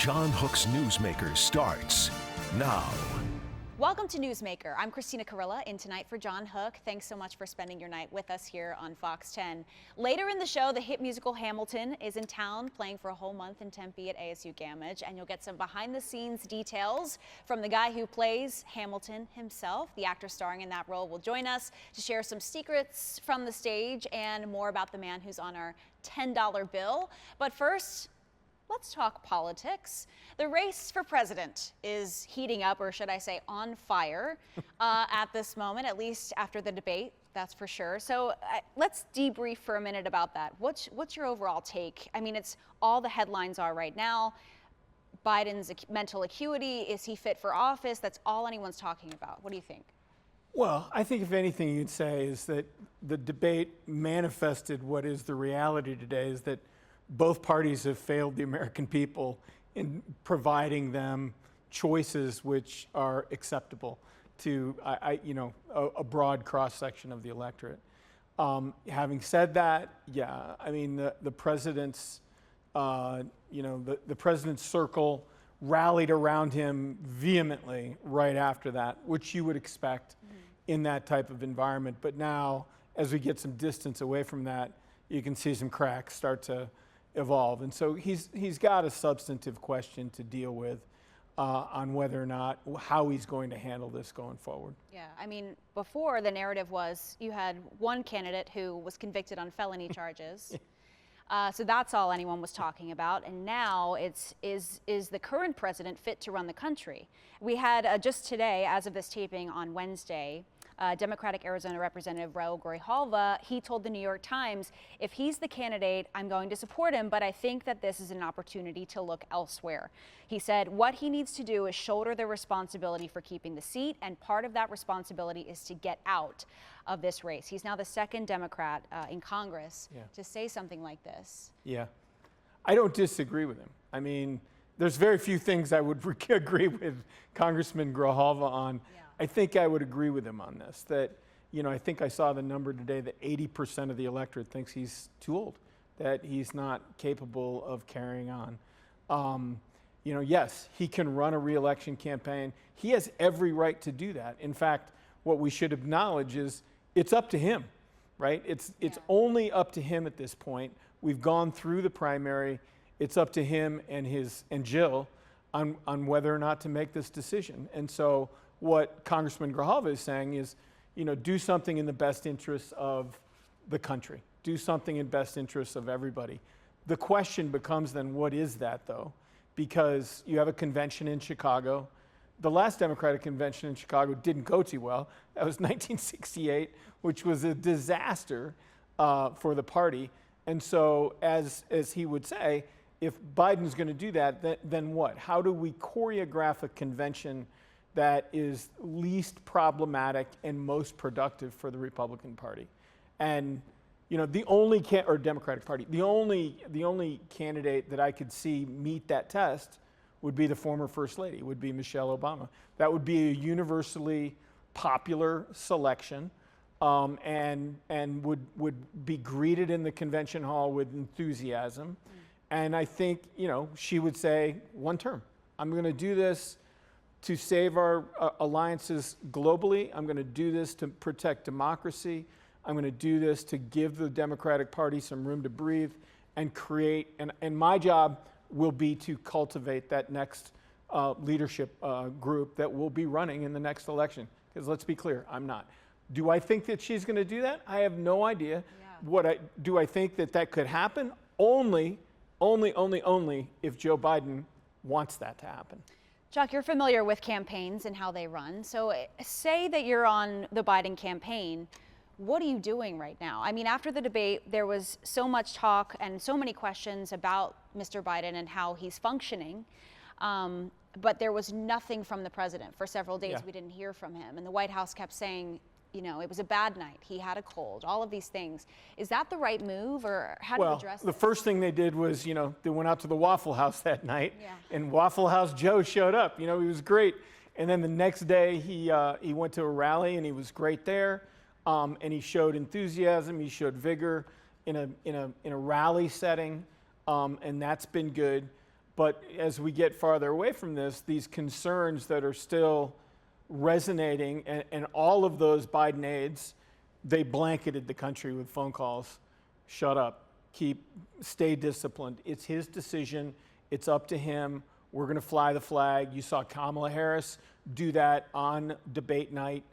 John Hook's Newsmaker starts now. Welcome to Newsmaker. I'm Christina Carilla, in tonight for John Hook. Thanks so much for spending your night with us here on Fox 10. Later in the show, the hit musical Hamilton is in town, playing for a whole month in Tempe at ASU Gammage, and you'll get some behind-the-scenes details from the guy who plays Hamilton himself. The actor starring in that role will join us to share some secrets from the stage and more about the man who's on our $10 bill. But first, let's talk politics. The race for president is heating up, or should I say on fire, at this moment, at least after the debate, that's for sure. So let's debrief for a minute about that. What's your overall take? I mean, it's all the headlines are right now. Biden's mental acuity, is he fit for office? That's all anyone's talking about. What do you think? Well, I think if anything you'd say is that the debate manifested what is the reality today, is that both parties have failed the American people in providing them choices which are acceptable to, a broad cross-section of the electorate. Having said that, yeah, I mean, the president's, the president's circle rallied around him vehemently right after that, which you would expect in that type of environment. But now, as we get some distance away from that, you can see some cracks start to evolve. And so he's got a substantive question to deal with on whether or not, how he's going to handle this going forward. Yeah, I mean, before the narrative was you had one candidate who was convicted on felony charges. So that's all anyone was talking about. And now it's, is the current president fit to run the country? We had just today, as of this taping on Wednesday, Democratic Arizona Representative Raul Grijalva, he told the New York Times, if he's the candidate, I'm going to support him, but I think that this is an opportunity to look elsewhere. He said what he needs to do is shoulder the responsibility for keeping the seat, and part of that responsibility is to get out of this race. He's now the second Democrat in Congress to say something like this. Yeah, I don't disagree with him. I mean, there's very few things I would agree with Congressman Grijalva on. Yeah. I think I would agree with him on this, that, I think I saw the number today that 80% of the electorate thinks he's too old, that he's not capable of carrying on. Yes, he can run a re-election campaign. He has every right to do that. In fact, what we should acknowledge is it's up to him, right? It's only up to him at this point. We've gone through the primary. It's up to him and Jill on whether or not to make this decision. And so what Congressman Grijalva is saying is, do something in the best interests of the country. Do something in best interests of everybody. The question becomes then, what is that though? Because you have a convention in Chicago. The last Democratic convention in Chicago didn't go too well. That was 1968, which was a disaster for the party. And so as he would say, if Biden's going to do that, then what? How do we choreograph a convention that is least problematic and most productive for the Republican Party? And the only or Democratic Party, the only candidate that I could see meet that test would be the former First Lady, would be Michelle Obama. That would be a universally popular selection, and would be greeted in the convention hall with enthusiasm. And I think, she would say, one term. I'm going to do this to save our alliances globally. I'm going to do this to protect democracy. I'm going to do this to give the Democratic Party some room to breathe and create. And my job will be to cultivate that next leadership group that will be running in the next election. Because let's be clear, I'm not. Do I think that she's going to do that? I have no idea. Yeah. Do I think that could happen? Only if Joe Biden wants that to happen. Chuck, you're familiar with campaigns and how they run. So say that you're on the Biden campaign. What are you doing right now? I mean, after the debate, there was so much talk and so many questions about Mr. Biden and how he's functioning. But there was nothing from the president. For several days, we didn't hear from him. And the White House kept saying, it was a bad night. He had a cold, all of these things. Is that the right move, or how do you address the first thing they did was, they went out to the Waffle House that night, and Waffle House Joe showed up. He was great. And then the next day, he went to a rally, and he was great there. And he showed enthusiasm. He showed vigor in a rally setting, and that's been good. But as we get farther away from this, these concerns that are still resonating, and all of those Biden aides, they blanketed the country with phone calls. Shut up, stay disciplined. It's his decision, it's up to him. We're gonna fly the flag. You saw Kamala Harris do that on debate night.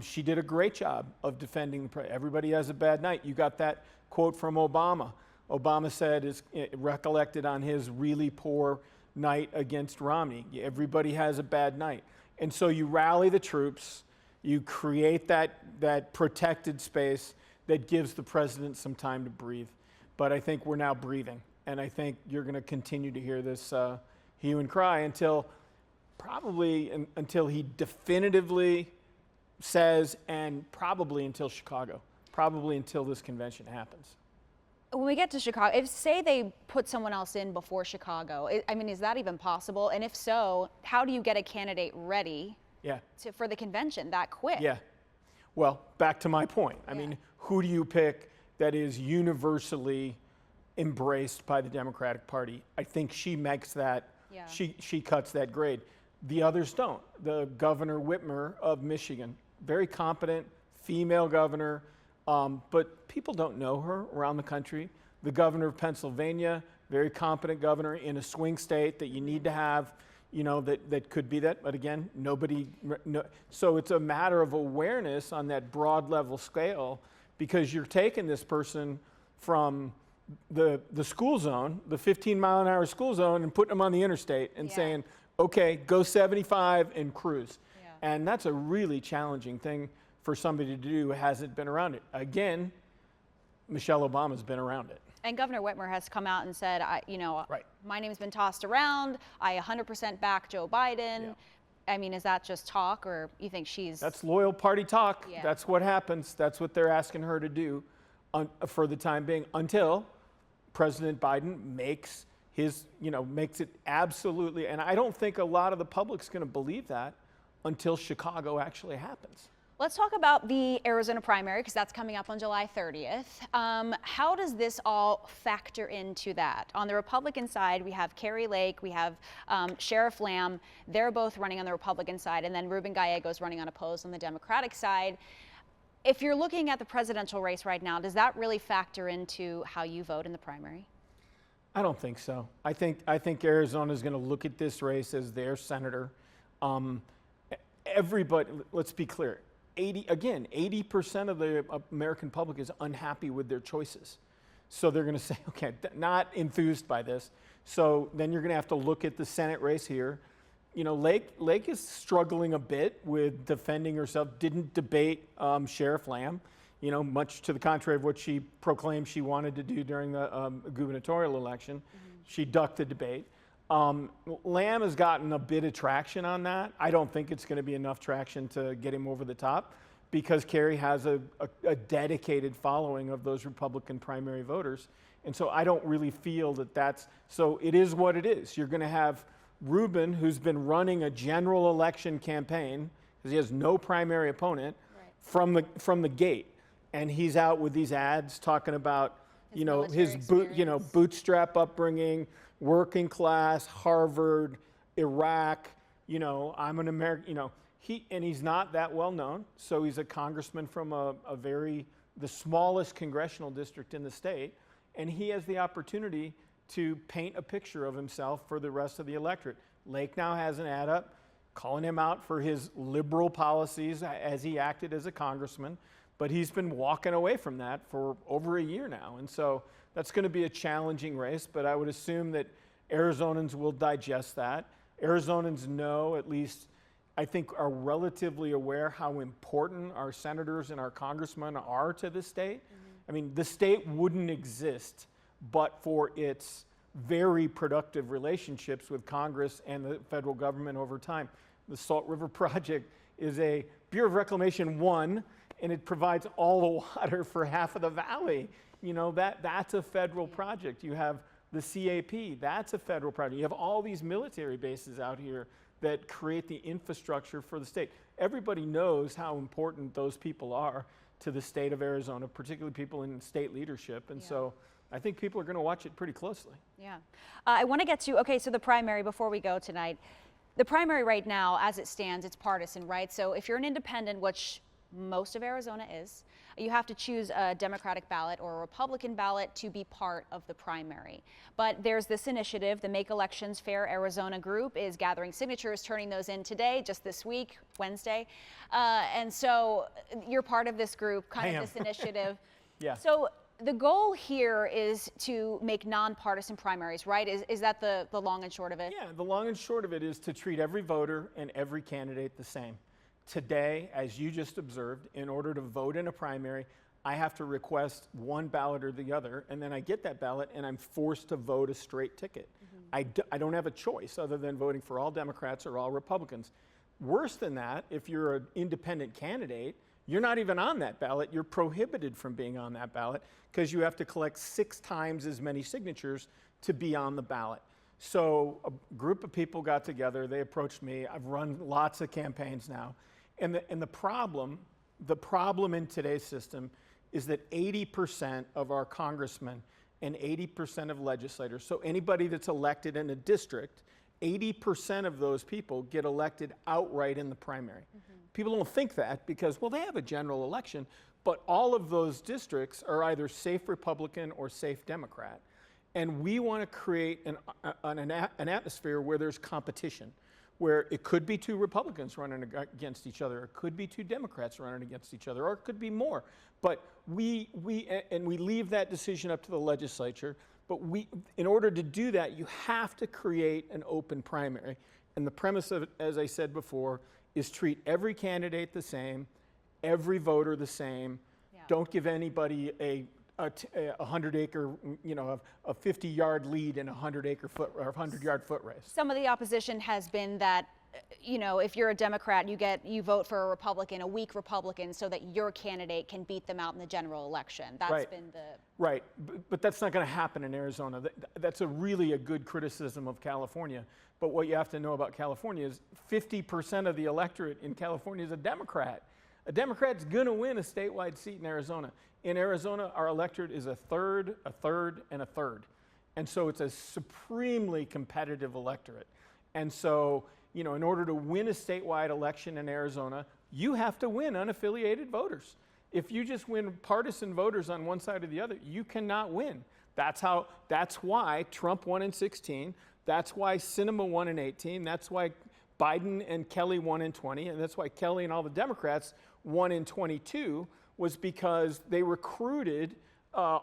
She did a great job of defending the president. Everybody has a bad night. You got that quote from Obama. Obama said, recollected on his really poor night against Romney. Everybody has a bad night. And so you rally the troops, you create that protected space that gives the president some time to breathe. But I think we're now breathing. And I think you're gonna continue to hear this hue and cry until he definitively says, and probably until Chicago, probably until this convention happens. When we get to Chicago, if say they put someone else in before Chicago, I mean, is that even possible? And if so, how do you get a candidate ready for the convention that quick? Yeah. Well, back to my point. I mean, who do you pick that is universally embraced by the Democratic Party? I think she makes that, she cuts that grade. The others don't. The Governor Whitmer of Michigan, very competent female governor, but people don't know her around the country. The governor of Pennsylvania, very competent governor in a swing state that you need to have, that could be that. But again, so it's a matter of awareness on that broad level scale, because you're taking this person from the school zone, the 15-mile-an-hour school zone, and putting them on the interstate and saying, okay, go 75 and cruise. And that's a really challenging thing for somebody to do who hasn't been around it. Again, Michelle Obama's been around it. And Governor Whitmer has come out and said, my name's been tossed around. I 100% back Joe Biden. Yeah. I mean, is that just talk, or you think she's... That's loyal party talk. Yeah. That's what happens. That's what they're asking her to do for the time being, until President Biden makes it absolutely, and I don't think a lot of the public's gonna believe that until Chicago actually happens. Let's talk about the Arizona primary, because that's coming up on July 30th. How does this all factor into that? On the Republican side, we have Kari Lake, we have Sheriff Lamb. They're both running on the Republican side, and then Ruben Gallegos running unopposed on the Democratic side. If you're looking at the presidential race right now, does that really factor into how you vote in the primary? I don't think so. I think Arizona is going to look at this race as their senator. Everybody, let's be clear. 80% of the American public is unhappy with their choices. So they're going to say, okay, not enthused by this. So then you're going to have to look at the Senate race here. Lake is struggling a bit with defending herself. Didn't debate Sheriff Lamb, much to the contrary of what she proclaimed she wanted to do during the gubernatorial election. Mm-hmm. She ducked the debate. Lamb has gotten a bit of traction on that. I don't think it's going to be enough traction to get him over the top, because Kari has a dedicated following of those Republican primary voters. And so I don't really feel so it is what it is. You're going to have Ruben, who's been running a general election campaign, because he has no primary opponent, from the gate. And he's out with these ads talking about, his bootstrap upbringing, working class, Harvard, Iraq, I'm an American, and he's not that well known. So he's a congressman from the smallest congressional district in the state. And he has the opportunity to paint a picture of himself for the rest of the electorate. Lake now has an ad up calling him out for his liberal policies as he acted as a congressman, but he's been walking away from that for over a year now. And so that's going to be a challenging race, but I would assume that Arizonans will digest that. Arizonans know, at least I think, are relatively aware how important our senators and our congressmen are to the state. Mm-hmm. I mean, the state wouldn't exist but for its very productive relationships with Congress and the federal government over time. The Salt River Project is a Bureau of Reclamation 1, and it provides all the water for half of the valley. That's a federal project. You have the CAP, that's a federal project. You have all these military bases out here that create the infrastructure for the state. Everybody knows how important those people are to the state of Arizona, particularly people in state leadership. And so I think people are going to watch it pretty closely. Yeah. I want to get to, okay, so the primary before we go tonight. The primary right now, as it stands, it's partisan, right? So if you're an independent, which most of Arizona is, you have to choose a Democratic ballot or a Republican ballot to be part of the primary. But there's this initiative, the Make Elections Fair Arizona group is gathering signatures, turning those in today, just this week, Wednesday. And so you're part of this group, kind of this initiative. Yeah. So the goal here is to make nonpartisan primaries, right? Is that the long and short of it? Yeah, the long and short of it is to treat every voter and every candidate the same. Today, as you just observed, in order to vote in a primary, I have to request one ballot or the other, and then I get that ballot and I'm forced to vote a straight ticket. I don't have a choice other than voting for all Democrats or all Republicans. Worse than that, if you're an independent candidate, you're not even on that ballot. You're prohibited from being on that ballot because you have to collect 6 times as many signatures to be on the ballot. So a group of people got together, they approached me. I've run lots of campaigns now. And the problem in today's system is that 80% of our congressmen and 80% of legislators, so anybody that's elected in a district, 80% of those people get elected outright in the primary. People don't think that because, well, they have a general election, but all of those districts are either safe Republican or safe Democrat. And we want to create an atmosphere where there's competition, where it could be 2 Republicans running against each other, or it could be 2 Democrats running against each other, or it could be more. But we leave that decision up to the legislature. But in order to do that, you have to create an open primary. And the premise of it, as I said before, is treat every candidate the same, every voter the same. Yeah. Don't give anybody a 100-acre, a 50-yard lead in a 100-acre foot or 100-yard foot race. Some of the opposition has been that, if you're a Democrat, you vote for a Republican, a weak Republican, so that your candidate can beat them out in the general election. That's been the... Right, but that's not going to happen in Arizona. That's really a good criticism of California. But what you have to know about California is 50% of the electorate in California is a Democrat. A Democrat's going to win a statewide seat in Arizona. In Arizona, our electorate is a third, a third, and a third. And so it's a supremely competitive electorate. And so, in order to win a statewide election in Arizona, you have to win unaffiliated voters. If you just win partisan voters on one side or the other, you cannot win. That's why Trump won in 16. That's why Sinema won in 18. That's why Biden and Kelly won in 20. And that's why Kelly and all the Democrats won in 22, was because they recruited a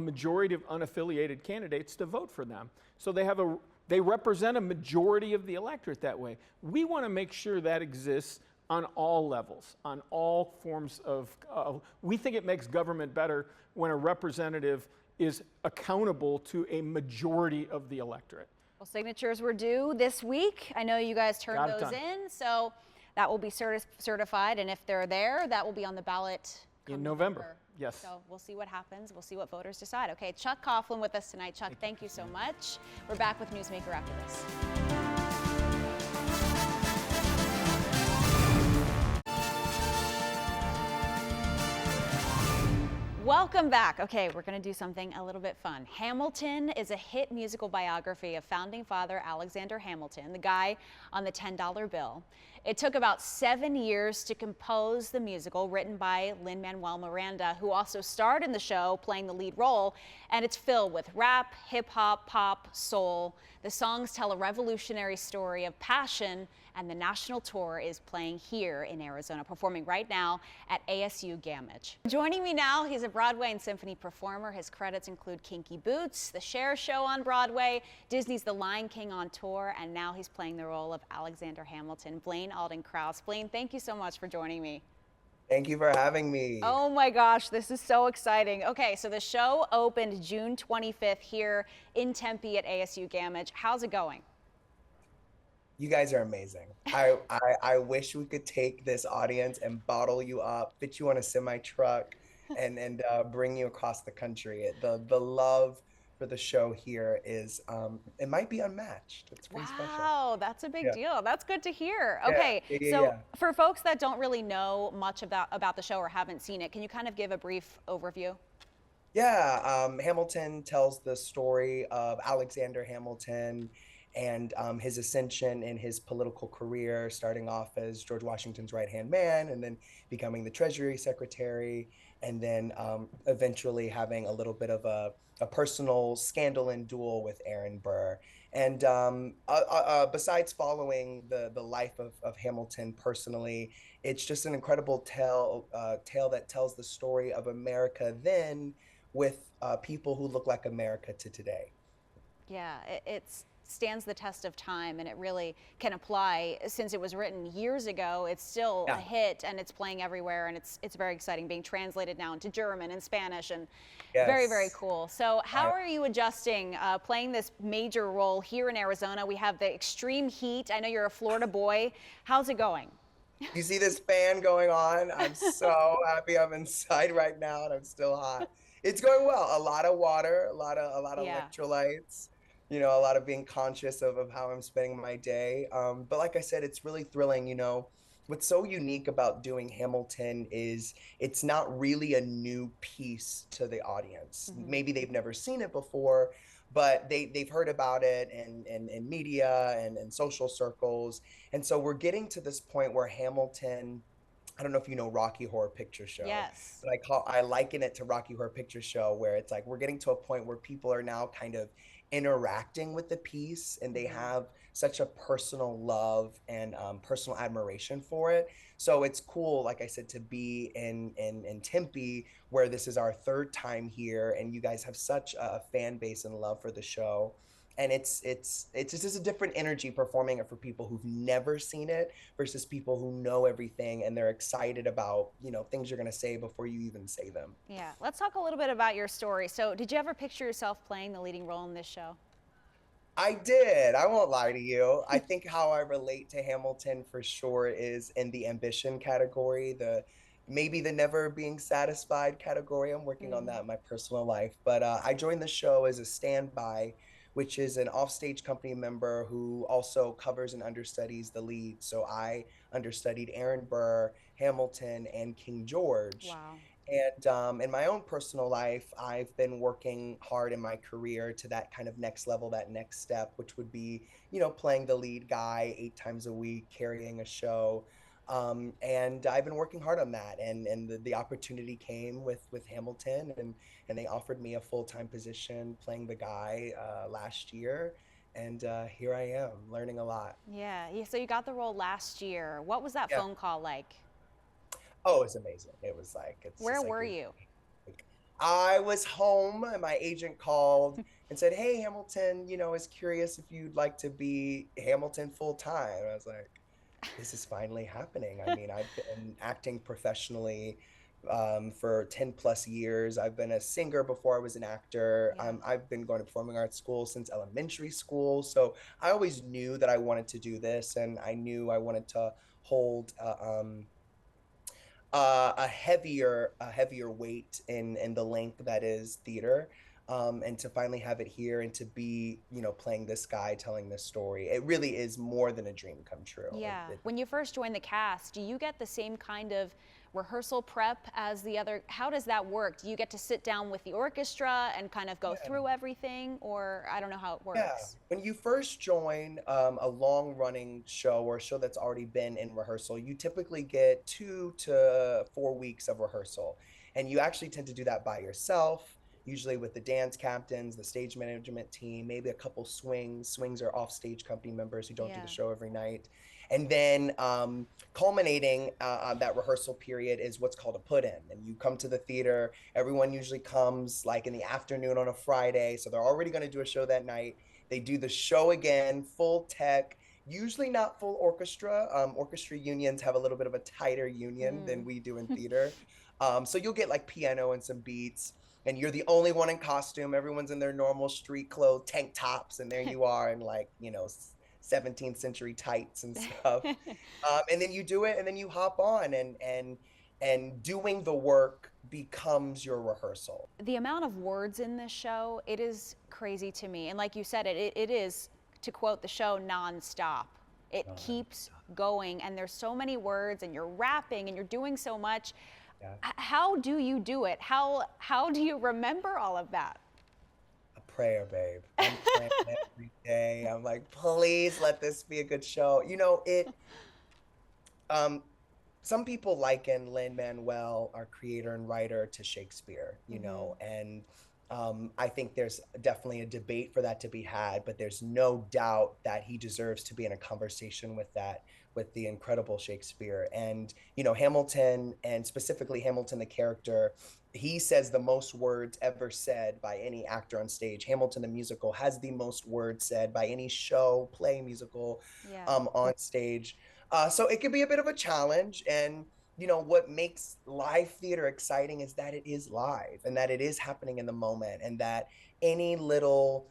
majority of unaffiliated candidates to vote for them. So they represent a majority of the electorate that way. We want to make sure that exists on all levels, on all forms of, we think it makes government better when a representative is accountable to a majority of the electorate. Well, signatures were due this week. I know you guys turned those in, so that will be certified, and if they're there, that will be on the ballot in November. Yes. So we'll see what happens. We'll see what voters decide. Okay, Chuck Coughlin with us tonight. Chuck, thank you so much. We're back with Newsmaker after this. Welcome back. Okay, we're going to do something a little bit fun. Hamilton is a hit musical biography of founding father Alexander Hamilton, the guy on the $10 bill. It took about 7 years to compose the musical, written by Lin-Manuel Miranda, who also starred in the show playing the lead role, and it's filled with rap, hip-hop, pop, soul. The songs tell a revolutionary story of passion, and the national tour is playing here in Arizona, performing right now at ASU Gammage. Joining me now, he's a Broadway and symphony performer. His credits include Kinky Boots, The Cher Show on Broadway, Disney's The Lion King on tour, and now he's playing the role of Alexander Hamilton. Blaine Alden Krauss. Blaine, thank you so much for joining me. Thank you for having me. Oh my gosh, this is so exciting. Okay, so the show opened June 25th here in Tempe at ASU Gammage. How's it going? You guys are amazing. I wish we could take this audience and bottle you up, fit you on a semi truck, and bring you across the country. The love for the show here is it might be unmatched. It's pretty special. Wow, that's a big deal. That's good to hear. Okay, for folks that don't really know much about the show or haven't seen it, can you kind of give a brief overview? Yeah, Hamilton tells the story of Alexander Hamilton and his ascension in his political career, starting off as George Washington's right-hand man and then becoming the Treasury Secretary, and then eventually having a little bit of a personal scandal and duel with Aaron Burr. And besides following the life of Hamilton personally, it's just an incredible tale that tells the story of America then with people who look like America to today. Yeah, it stands the test of time, and it really can apply. Since it was written years ago, it's still a hit, and it's playing everywhere, and it's very exciting, being translated now into German and Spanish, and very, very Yes. cool. So how are you adjusting playing this major role here in Arizona? We have the extreme heat. I know you're a Florida boy. How's it going? You see this fan going on? I'm so happy I'm inside right now and I'm still hot. It's going well. A lot of water, a lot of Yeah. electrolytes, a lot of being conscious of how I'm spending my day. But like I said, it's really thrilling. What's so unique about doing Hamilton is it's not really a new piece to the audience. Maybe they've never seen it before, but they've heard about it in media and social circles. And so we're getting to this point where Hamilton, I don't know if you know Rocky Horror Picture Show, Yes. but I liken it to Rocky Horror Picture Show, where it's like we're getting to a point where people are now kind of interacting with the piece, and they have such a personal love and personal admiration for it. So it's cool, like I said, to be in Tempe, where this is our third time here, and you guys have such a fan base and love for the show. And it's just a different energy performing it for people who've never seen it versus people who know everything and they're excited about things you're going to say before you even say them. Yeah, let's talk a little bit about your story. So did you ever picture yourself playing the leading role in this show? I did. I won't lie to you. I think how I relate to Hamilton for sure is in the ambition category, the maybe the never being satisfied category. I'm working on that in my personal life. But I joined the show as a standby, which is an offstage company member who also covers and understudies the lead. So I understudied Aaron Burr, Hamilton, and King George. Wow. And in my own personal life, I've been working hard in my career to that kind of next level, that next step, which would be, playing the lead guy 8 times a week, carrying a show. And I've been working hard on that. And the opportunity came with Hamilton, and they offered me a full-time position playing the guy last year. And here I am, learning a lot. Yeah, so you got the role last year. What was that Yeah. phone call like? Oh, it's amazing. It was like, Where were you? I was home and my agent called and said, "Hey, Hamilton, is curious if you'd like to be Hamilton full time." I was like, this is finally happening. I mean, I've been acting professionally for 10 plus years. I've been a singer before I was an actor. Yeah. I've been going to performing arts school since elementary school. So I always knew that I wanted to do this, and I knew I wanted to hold a heavier weight in the length that is theater, and to finally have it here and to be playing this guy telling this story, it really is more than a dream come true. Yeah. When you first joined the cast, do you get the same kind of rehearsal prep as the other? How does that work? Do you get to sit down with the orchestra and kind of go through everything, or I don't know how it works? Yeah, when you first join a long running show or a show that's already been in rehearsal, you typically get 2 to 4 weeks of rehearsal. And you actually tend to do that by yourself, usually with the dance captains, the stage management team, maybe a couple swings. Swings are off-stage company members who don't do the show every night. And then culminating that rehearsal period is what's called a put-in. And you come to the theater, everyone usually comes like in the afternoon on a Friday, so they're already going to do a show that night. They do the show again, full tech, usually not full orchestra. Orchestra unions have a little bit of a tighter union than we do in theater. So you'll get like piano and some beats, and you're the only one in costume. Everyone's in their normal street clothes, tank tops, and there you are in 17th century tights and stuff. And then you do it, and then you hop on, and doing the work becomes your rehearsal. The amount of words in this show, it is crazy to me. And like you said, it is, to quote the show, nonstop. It keeps going, and there's so many words, and you're rapping, and you're doing so much. How do you do it? How do you remember all of that? A prayer, babe. I'm praying every day. I'm like, please let this be a good show. Um, some people liken Lin-Manuel, our creator and writer, to Shakespeare, and I think there's definitely a debate for that to be had, but there's no doubt that he deserves to be in a conversation with the incredible Shakespeare. And, Hamilton, and specifically Hamilton, the character, he says the most words ever said by any actor on stage. Hamilton, the musical, has the most words said by any show, play, musical, on stage. So it can be a bit of a challenge. And, what makes live theater exciting is that it is live and that it is happening in the moment, and that any little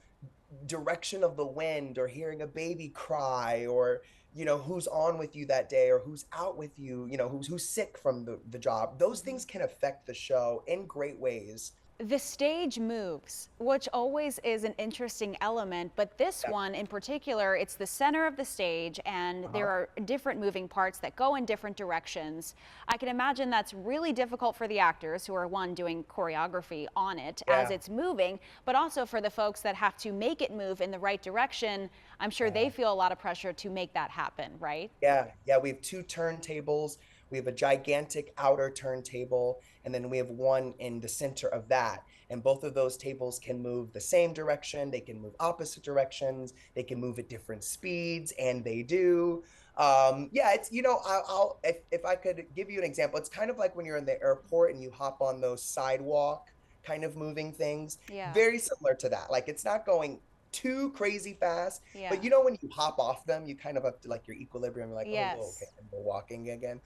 direction of the wind or hearing a baby cry, or, who's on with you that day or who's out with you, who's sick from the job, those things can affect the show in great ways. The stage moves, which always is an interesting element, but this one in particular, it's the center of the stage, and there are different moving parts that go in different directions. I can imagine that's really difficult for the actors who are doing choreography on it as it's moving, but also for the folks that have to make it move in the right direction. I'm sure they feel a lot of pressure to make that happen, right? Yeah, we have 2 turntables. We have a gigantic outer turntable, and then we have one in the center of that. And both of those tables can move the same direction. They can move opposite directions. They can move at different speeds, and they do. It's, if I could give you an example, it's kind of like when you're in the airport and you hop on those sidewalk kind of moving things. Very similar to that. Like, it's not going too crazy fast, but when you hop off them, you kind of have to, like, your equilibrium, you're like, oh, okay, and we're walking again.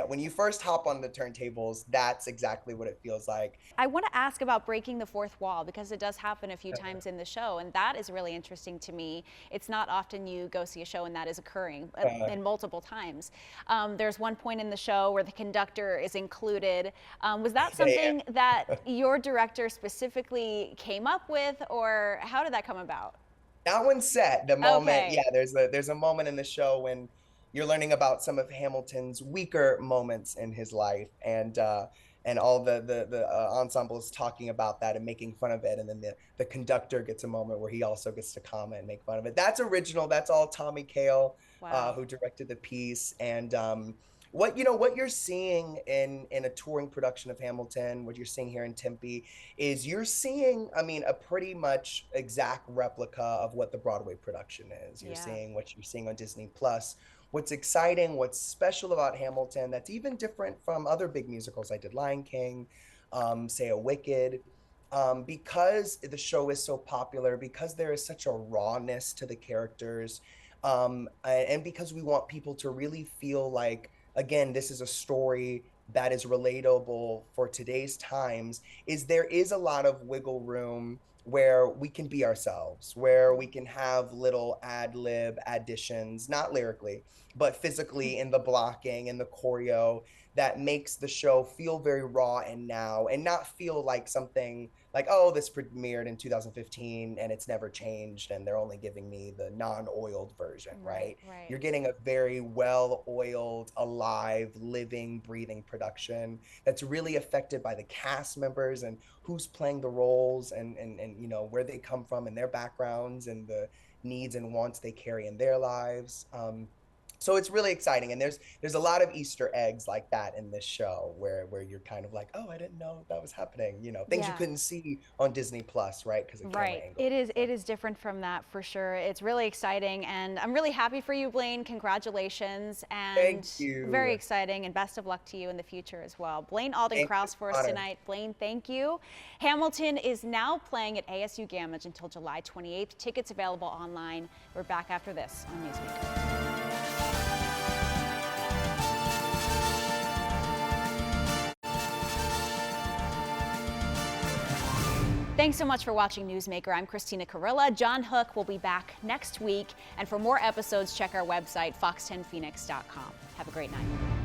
When you first hop on the turntables, that's exactly what it feels like. I want to ask about breaking the fourth wall, because it does happen a few times in the show, and that is really interesting to me. It's not often you go see a show and that is occurring in multiple times. There's one point in the show where the conductor is included. Was that something that your director specifically came up with, or how did that come about? That one's set. The moment, there's a moment in the show when you're learning about some of Hamilton's weaker moments in his life, and all the ensemble is talking about that and making fun of it, and then the conductor gets a moment where he also gets to comment and make fun of it. That's original. That's all Tommy Kail, who directed the piece. And what you're seeing in a touring production of Hamilton, what you're seeing here in Tempe, is you're seeing, a pretty much exact replica of what the Broadway production is. You're seeing what you're seeing on Disney Plus. What's exciting, what's special about Hamilton that's even different from other big musicals I did, Lion King, say a Wicked, because the show is so popular, because there is such a rawness to the characters, and because we want people to really feel like, again, this is a story that is relatable for today's times, is there is a lot of wiggle room where we can be ourselves, where we can have little ad lib additions, not lyrically, but physically in the blocking and the choreo, that makes the show feel very raw and now, and not feel like something like, oh, this premiered in 2015 and it's never changed and they're only giving me the non-oiled version, right? You're getting a very well-oiled, alive, living, breathing production that's really affected by the cast members and who's playing the roles, and where they come from and their backgrounds and the needs and wants they carry in their lives. So it's really exciting, and there's a lot of Easter eggs like that in this show, where you're kind of like, oh, I didn't know that was happening. Things you couldn't see on Disney Plus, right? Because of camera angle. It is different from that for sure. It's really exciting, and I'm really happy for you, Blaine. Congratulations, and thank you. Very exciting, and best of luck to you in the future as well. Blaine Alden Krauss for us tonight. Blaine, thank you. Hamilton is now playing at ASU Gammage until July 28th. Tickets available online. We're back after this on Newsmaker. Thanks so much for watching Newsmaker. I'm Christina Carilla. John Hook will be back next week. And for more episodes, check our website, fox10phoenix.com. Have a great night.